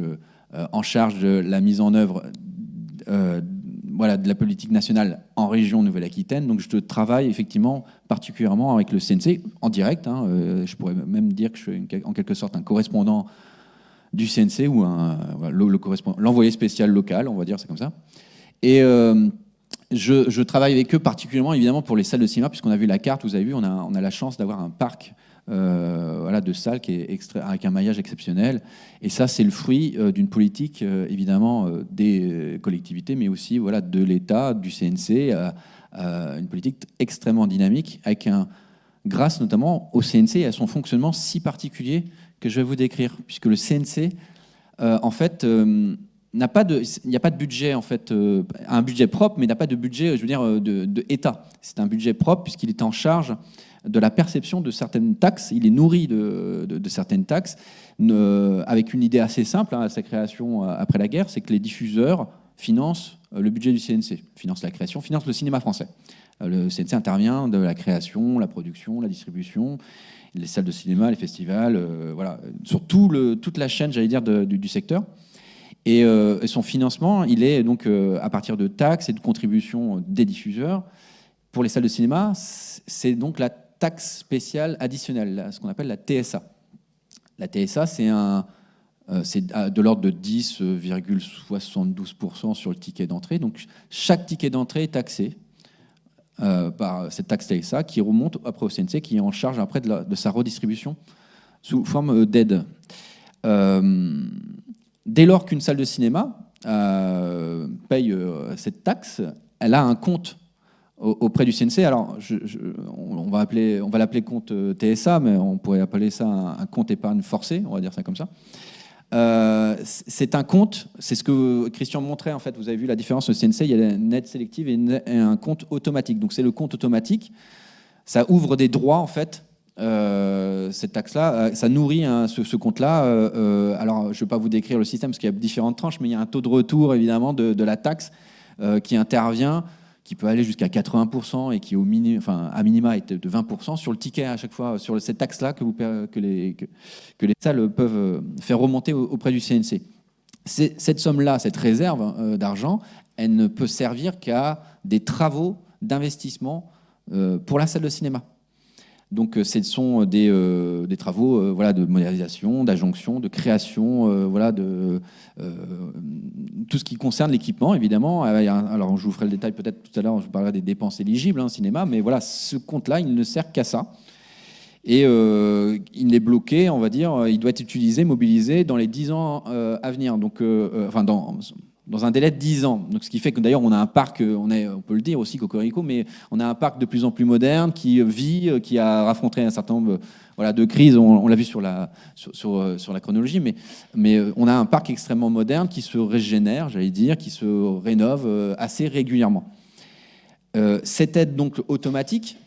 en charge de la mise en œuvre de la politique nationale en région Nouvelle-Aquitaine, donc je travaille effectivement particulièrement avec le CNC en direct. Je pourrais même dire que je suis en quelque sorte un correspondant du CNC ou l'envoyé spécial local, on va dire, c'est comme ça. Et je travaille avec eux particulièrement, évidemment, pour les salles de cinéma, puisqu'on a vu la carte, vous avez vu, on a la chance d'avoir un parc de salles qui est avec un maillage exceptionnel. Et ça, c'est le fruit d'une politique, évidemment, des collectivités, mais aussi de l'État, du CNC, une politique extrêmement dynamique, grâce notamment au CNC et à son fonctionnement si particulier que je vais vous décrire, puisque le CNC, en fait... il n'y a pas de budget, en fait, un budget propre, mais n'a pas de budget, je veux dire, de État. C'est un budget propre puisqu'il est en charge de la perception de certaines taxes. Il est nourri de certaines taxes, avec une idée assez simple à sa création après la guerre, c'est que les diffuseurs financent le budget du CNC, financent la création, financent le cinéma français. Le CNC intervient de la création, la production, la distribution, les salles de cinéma, les festivals, sur toute la chaîne, j'allais dire, du secteur. Et son financement, il est donc à partir de taxes et de contributions des diffuseurs. Pour les salles de cinéma, c'est donc la taxe spéciale additionnelle, ce qu'on appelle la TSA. La TSA, c'est de l'ordre de 10,72% sur le ticket d'entrée. Donc chaque ticket d'entrée est taxé par cette taxe TSA qui remonte après au CNC, qui est en charge après de sa redistribution sous forme d'aide. Dès lors qu'une salle de cinéma paye cette taxe, elle a un compte auprès du CNC. Alors, on va l'appeler compte TSA, mais on pourrait appeler ça un compte épargne forcé, on va dire ça comme ça. C'est un compte, c'est ce que Christian montrait, en fait. Vous avez vu la différence au CNC, il y a une aide sélective et un compte automatique. Donc, c'est le compte automatique. Ça ouvre des droits, en fait. Cette taxe-là, ça nourrit ce compte-là. Alors, je ne vais pas vous décrire le système parce qu'il y a différentes tranches, mais il y a un taux de retour, évidemment, de la taxe qui intervient, qui peut aller jusqu'à 80% et qui, à minima, est de 20% sur le ticket à chaque fois, sur cette taxe-là que les salles peuvent faire remonter auprès du CNC. Cette somme-là, cette réserve d'argent, elle ne peut servir qu'à des travaux d'investissement pour la salle de cinéma. Donc, ce sont des travaux voilà, de modernisation, d'adjonction, de création, voilà, tout ce qui concerne l'équipement, évidemment. Alors, je vous ferai le détail peut-être tout à l'heure, je vous parlerai des dépenses éligibles, hein, cinéma, mais voilà, ce compte-là, il ne sert qu'à ça. Et il est bloqué, on va dire, il doit être utilisé, mobilisé dans les 10 ans à venir. Donc, enfin, dans un délai de 10 ans. Donc, ce qui fait que d'ailleurs, on a un parc, on peut le dire aussi, Cocorico, mais on a un parc de plus en plus moderne qui vit, qui a affronté un certain nombre voilà, de crises. On l'a vu sur la chronologie, mais on a un parc extrêmement moderne qui se régénère, j'allais dire, qui se rénove assez régulièrement. Cette aide donc automatique,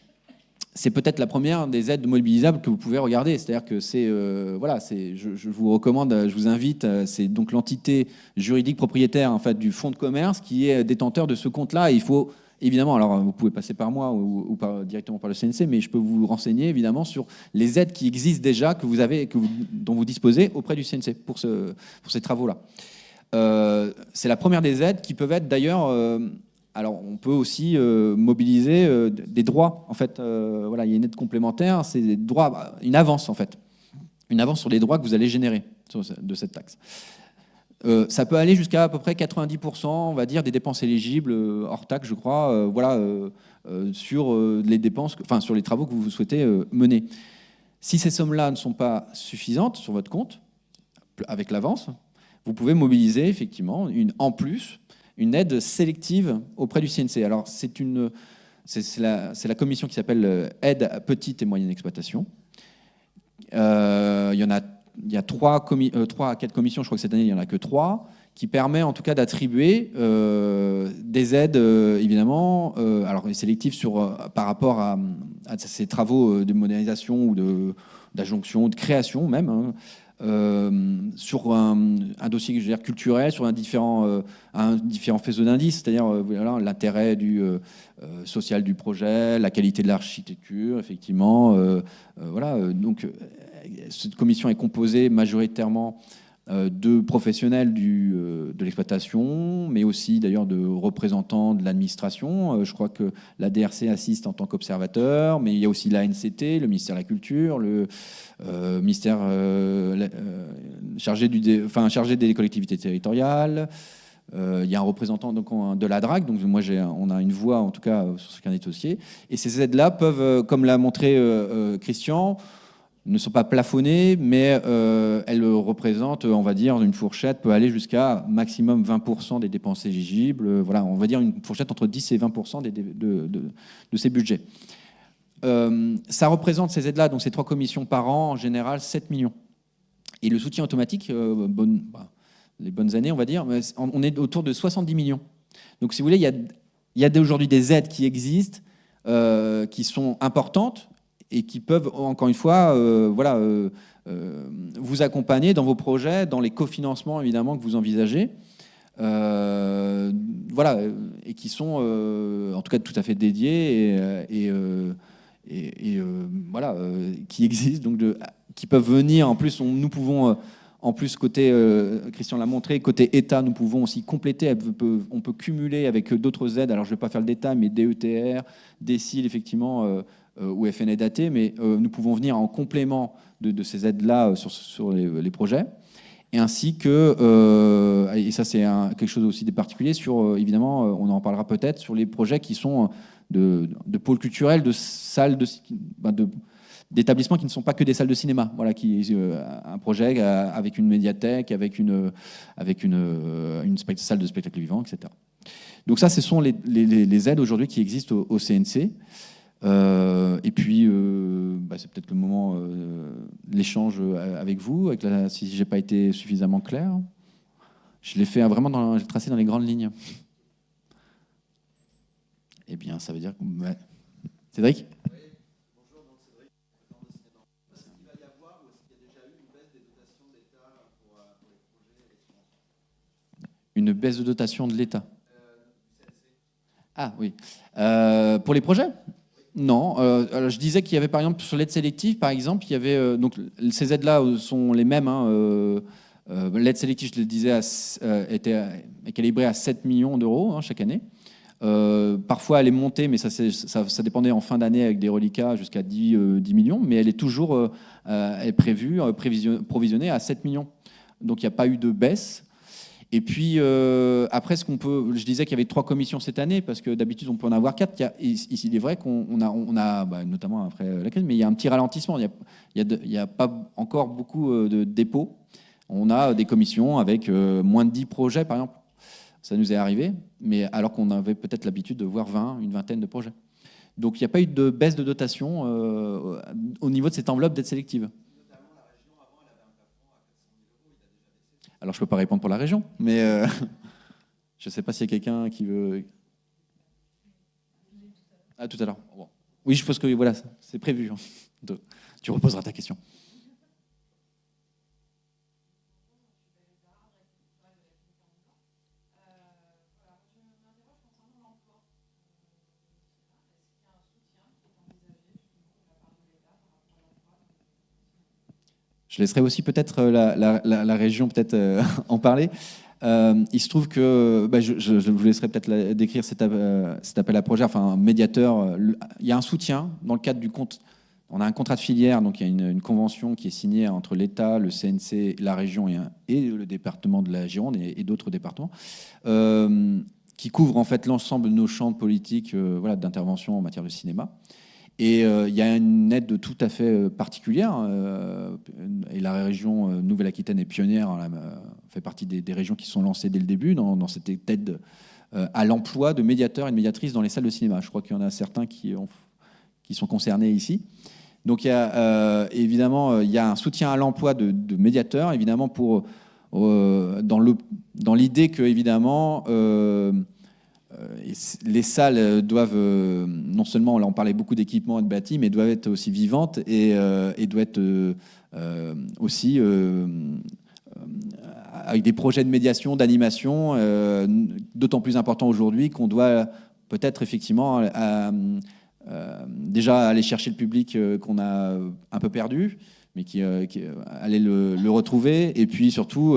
c'est peut-être la première des aides mobilisables que vous pouvez regarder. C'est-à-dire que je vous recommande, je vous invite, c'est donc l'entité juridique propriétaire en fait du fonds de commerce qui est détenteur de ce compte-là. Et il faut évidemment, alors vous pouvez passer par moi ou directement par le CNC, mais je peux vous renseigner évidemment sur les aides qui existent déjà dont vous disposez auprès du CNC pour ces travaux-là. C'est la première des aides qui peuvent être d'ailleurs. Alors, on peut aussi mobiliser des droits. En fait, voilà, il y a une aide complémentaire, c'est des droits, une avance en fait, une avance sur les droits que vous allez générer de cette taxe. Ça peut aller jusqu'à à peu près 90%, on va dire, des dépenses éligibles hors taxe, je crois, voilà, sur les dépenses, enfin sur les travaux que vous souhaitez mener. Si ces sommes-là ne sont pas suffisantes sur votre compte, avec l'avance, vous pouvez mobiliser effectivement en plus une aide sélective auprès du CNC. Alors, c'est la commission qui s'appelle Aide à petite et moyenne exploitation. Il y a 3 à 4 commissions, je crois que cette année, il n'y en a que 3, qui permet en tout cas d'attribuer des aides, évidemment, alors sélectives par rapport à ces travaux de modernisation ou d'adjonction, de création même, hein, sur un dossier que je veux dire, culturel, sur un différent faisceau d'indices, c'est-à-dire voilà, l'intérêt social du projet, la qualité de l'architecture, effectivement. Voilà, donc cette commission est composée majoritairement de professionnels de l'exploitation, mais aussi d'ailleurs de représentants de l'administration. Je crois que la DRC assiste en tant qu'observateur, mais il y a aussi l'ANCT, le ministère de la Culture, le ministère chargé des collectivités territoriales. Il y a un représentant donc, de la DRAC, donc moi on a une voix en tout cas sur ce carnet de dossier. Et ces aides-là peuvent, comme l'a montré Christian, ne sont pas plafonnées, mais elles représentent, on va dire, une fourchette peut aller jusqu'à maximum 20% des dépenses éligibles. Voilà, on va dire une fourchette entre 10 et 20% de ces budgets. Ça représente ces aides-là, donc ces 3 commissions par an, en général 7 millions. Et le soutien automatique, les bonnes années, on va dire, on est autour de 70 millions. Donc, si vous voulez, il y a aujourd'hui des aides qui existent, qui sont importantes, et qui peuvent, encore une fois, vous accompagner dans vos projets, dans les cofinancements, évidemment, que vous envisagez. Voilà, et qui sont, en tout cas, tout à fait dédiés voilà, qui existent, donc qui peuvent venir. En plus, nous pouvons... En plus, côté, Christian l'a montré, côté État, nous pouvons aussi compléter, on peut cumuler avec d'autres aides. Alors, je ne vais pas faire le détail, mais DETR, DECIL, effectivement, ou FNADAT, mais nous pouvons venir en complément de ces aides-là sur les projets. Et ainsi que, et ça c'est quelque chose aussi de particulier, évidemment, on en parlera peut-être, sur les projets qui sont de pôles culturels, de salles d'établissements qui ne sont pas que des salles de cinéma, voilà, un projet avec une médiathèque, avec une salle de spectacle vivant, etc. Donc ça, ce sont les aides aujourd'hui qui existent au CNC. Et puis, c'est peut-être le moment l'échange avec vous, si j'ai pas été suffisamment clair. Je l'ai fait vraiment j'ai tracé dans les grandes lignes. Eh bien, ça veut dire que... Ouais. Cédric ? Une baisse de dotation de l'État. Ah oui. Pour les projets ? Non. Alors, je disais qu'il y avait par exemple sur l'aide sélective, par exemple, il y avait donc ces aides-là sont les mêmes. L'aide sélective, je le disais, est calibrée à 7 millions d'euros chaque année. Parfois, elle est montée, mais ça dépendait en fin d'année avec des reliquats jusqu'à 10 millions, mais elle est toujours elle est prévue, provisionnée à 7 millions. Donc, il n'y a pas eu de baisse. Et puis, après, je disais qu'il y avait 3 commissions cette année, parce que d'habitude, on peut en avoir 4. Il est vrai qu'on a notamment après la crise, mais il y a un petit ralentissement. Il n'y a pas encore beaucoup de dépôts. On a des commissions avec moins de 10 projets, par exemple. Ça nous est arrivé, mais alors qu'on avait peut-être l'habitude de voir une vingtaine de projets. Donc, il n'y a pas eu de baisse de dotation au niveau de cette enveloppe d'aide sélective. Alors, je ne peux pas répondre pour la région, mais je ne sais pas s'il y a quelqu'un qui veut... Ah, tout à l'heure. Bon. Oui, je pense que voilà, c'est prévu. Tu reposeras ta question. Je laisserai aussi peut-être la région peut-être en parler. Il se trouve que je vous laisserai peut-être décrire cet appel à projet, enfin un médiateur. Il y a un soutien dans le cadre du compte. On a un contrat de filière, donc il y a une convention qui est signée entre l'État, le CNC, la région et le département de la Gironde et d'autres départements, qui couvre en fait l'ensemble de nos champs de politique d'intervention en matière de cinéma. Et il y a une aide tout à fait particulière. Et la région Nouvelle-Aquitaine est pionnière, fait partie des régions qui sont lancées dès le début dans cette aide à l'emploi de médiateurs et de médiatrices dans les salles de cinéma. Je crois qu'il y en a certains qui sont concernés ici. Donc, évidemment, il y a un soutien à l'emploi de médiateurs, évidemment, dans l'idée que, évidemment, les salles doivent, non seulement, là on parlait beaucoup d'équipements et de bâtis, mais doivent être aussi vivantes et doivent être aussi avec des projets de médiation, d'animation, d'autant plus importants aujourd'hui qu'on doit peut-être effectivement déjà aller chercher le public qu'on a un peu perdu, mais qui aller le retrouver. Et puis surtout,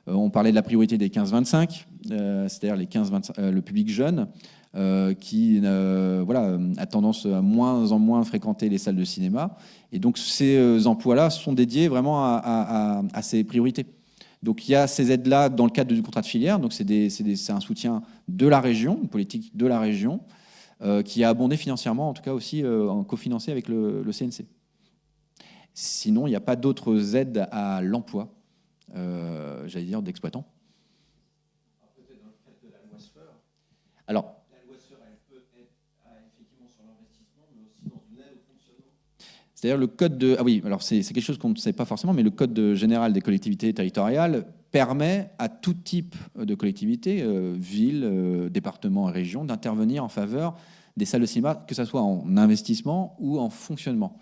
on parlait de la priorité des 15-25, c'est-à-dire les 15-25, le public jeune, qui a tendance à moins en moins fréquenter les salles de cinéma. Et donc ces emplois-là sont dédiés vraiment à ces priorités. Donc il y a ces aides-là dans le cadre du contrat de filière. Donc c'est un soutien de la région, une politique de la région, qui a abondé financièrement, en tout cas aussi en cofinancé avec le CNC. Sinon, il n'y a pas d'autres aides à l'emploi, j'allais dire, d'exploitants. Peut-être dans le cadre de la loi SFEUR. Alors, la loi SFEUR, elle peut être effectivement sur l'investissement, mais aussi dans une aide au fonctionnement. C'est-à-dire le code de... Ah oui, alors c'est quelque chose qu'on ne sait pas forcément, mais le code général des collectivités territoriales permet à tout type de collectivité, ville, département, région, d'intervenir en faveur des salles de cinéma, que ce soit en investissement ou en fonctionnement.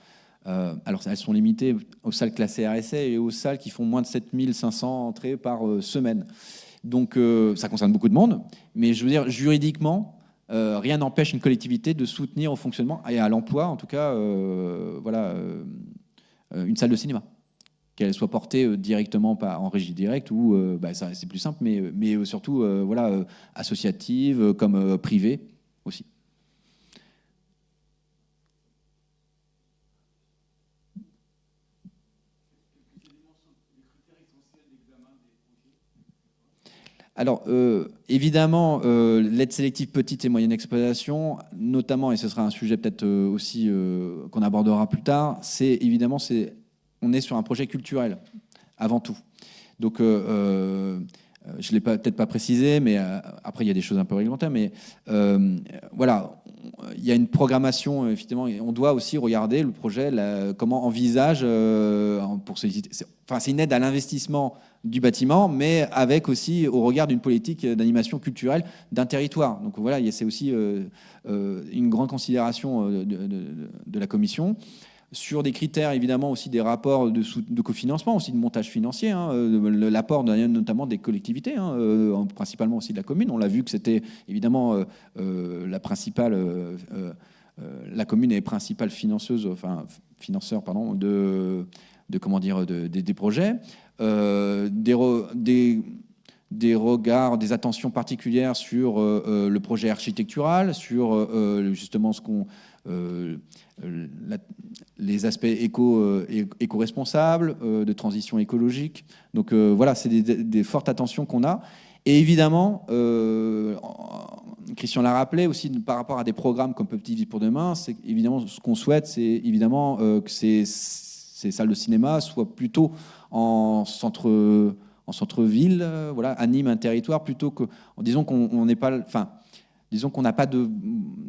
Alors, elles sont limitées aux salles classées RSA et aux salles qui font moins de 7500 entrées par semaine. Donc, ça concerne beaucoup de monde. Mais je veux dire, juridiquement, rien n'empêche une collectivité de soutenir au fonctionnement et à l'emploi, en tout cas, une salle de cinéma. Qu'elle soit portée directement en régie directe ou, c'est plus simple, mais surtout associative comme privée aussi. Alors, évidemment, l'aide sélective petite et moyenne exploitation, notamment, et ce sera un sujet peut-être aussi qu'on abordera plus tard, on est sur un projet culturel, avant tout. Donc, je ne l'ai peut-être pas précisé, mais après, il y a des choses un peu réglementaires, mais il y a une programmation, effectivement, et on doit aussi regarder le projet, comment envisage, c'est une aide à l'investissement du bâtiment, mais avec aussi au regard d'une politique d'animation culturelle d'un territoire. Donc voilà, c'est aussi une grande considération de la Commission sur des critères, évidemment, aussi des rapports de cofinancement, aussi de montage financier, l'apport notamment des collectivités, principalement aussi de la commune. On l'a vu que c'était évidemment la principale la commune est principale financeur pardon, des projets. Des regards, des attentions particulières sur le projet architectural, sur justement les aspects éco-responsables, de transition écologique. Donc voilà, c'est des fortes attentions qu'on a. Et évidemment, Christian l'a rappelé aussi par rapport à des programmes comme Petite Ville pour demain, c'est évidemment ce qu'on souhaite, c'est évidemment que ces salles de cinéma soient plutôt en centre-ville, voilà, animent un territoire plutôt que, disons qu'on n'est pas, enfin, disons qu'on n'a pas de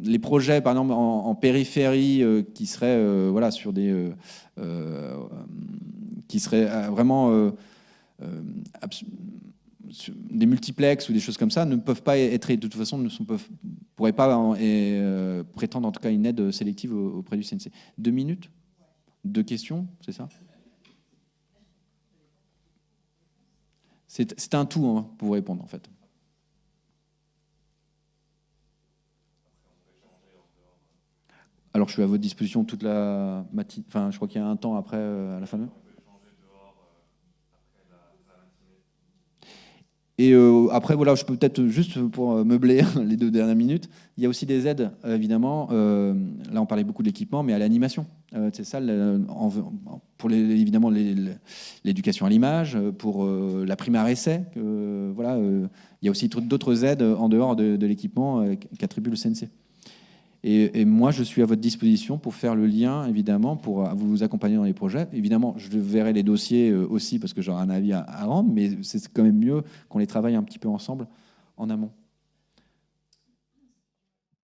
les projets par exemple en périphérie qui seraient voilà sur des qui seraient vraiment des multiplex ou des choses comme ça ne peuvent pas être, de toute façon, ne pourraient pas prétendre en tout cas une aide sélective auprès du CNC. 2 minutes, 2 questions, c'est ça? C'est un tout hein, pour vous répondre en fait. Alors je suis à votre disposition toute la matinée. Enfin, je crois qu'il y a un temps après à la fin de. Et après, voilà, je peux peut-être juste pour meubler les 2 dernières minutes, il y a aussi des aides, évidemment. Là, on parlait beaucoup de l'équipement, mais à l'animation. C'est ça, pour évidemment l'éducation à l'image, pour la primaire essai. Voilà, il y a aussi d'autres aides en dehors de l'équipement qu'attribue le CNC. Et moi, je suis à votre disposition pour faire le lien, évidemment, pour vous accompagner dans les projets. Évidemment, je verrai les dossiers aussi parce que j'aurai un avis à rendre, mais c'est quand même mieux qu'on les travaille un petit peu ensemble en amont.